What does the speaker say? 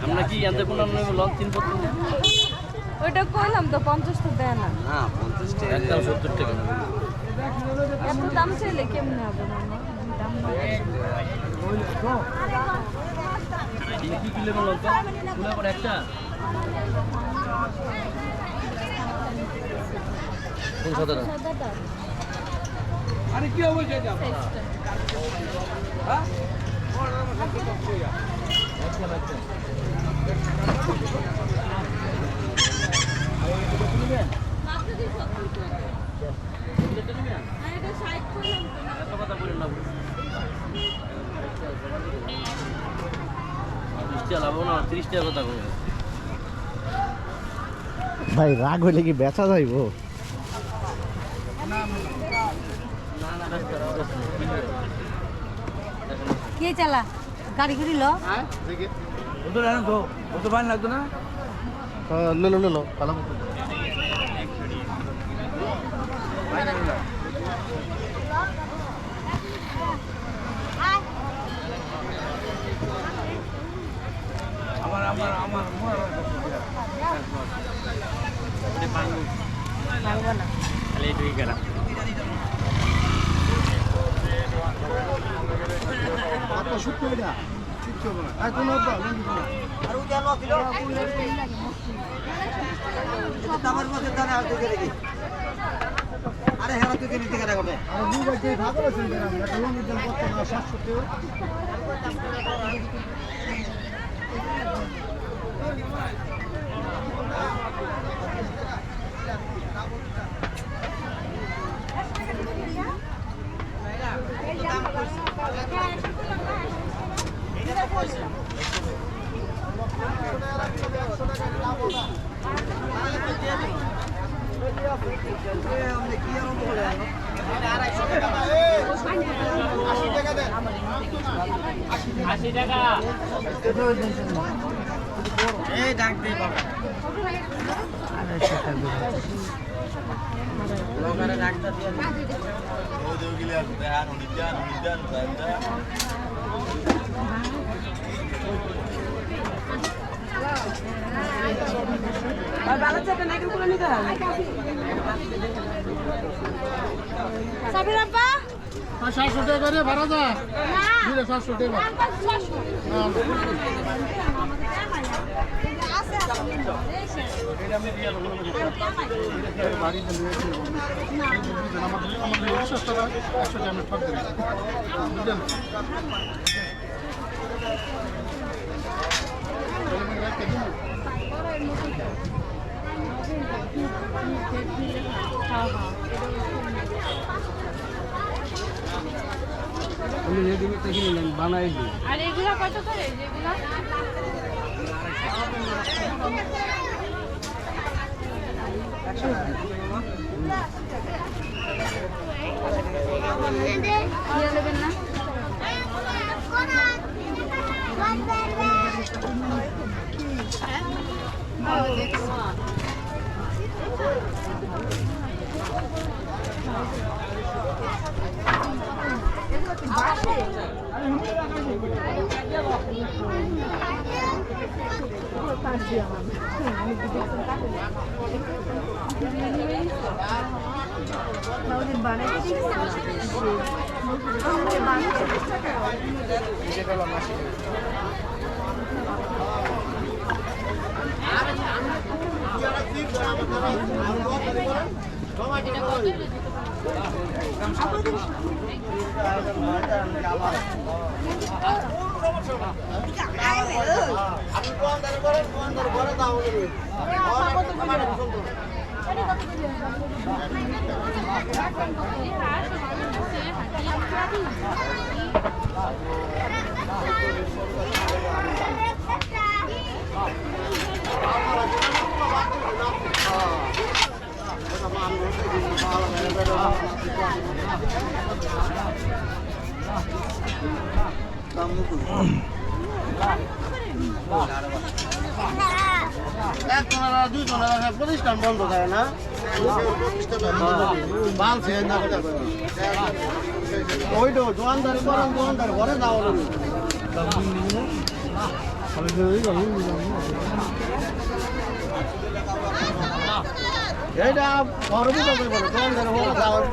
আমরা কি জানতে পারলাম না লং 3 পত্র ওইটা কইলাম তো 50 তো দেয় না। হ্যাঁ 50 টাকা একদম 70 টাকা এত দাম চাইলে কেমনে হবে মামা? দাম কি কিলো বলো তো পুরো করে একটা কোন সাদাটা আরে কি হবে এটা হ্যাঁ ভাই রাগ হইলে কি বেচা যাইব? কে চালা গাড়ি গাড়ি লো লাগতো না লো ভালো ভাঙবো না খালি এটুকুই গেলা আরে হ্যাঁ তুই নিতে কেনা করবে সাবির আব্বা 700 টাকা করে ভাড়া যা দিলে 700 টাকা বানাই আর এগুলা কত করে যেগুলা নেবেন না এক টনারা 2 টনারা প্রতিষ্ঠান বন্ধ থাকে না বালছে না ওইটো দোকানদারি করেন দোকানদার ঘরে যাওয়া এইটা বড় বিপদ দোকানদার ঘরে যাওয়ার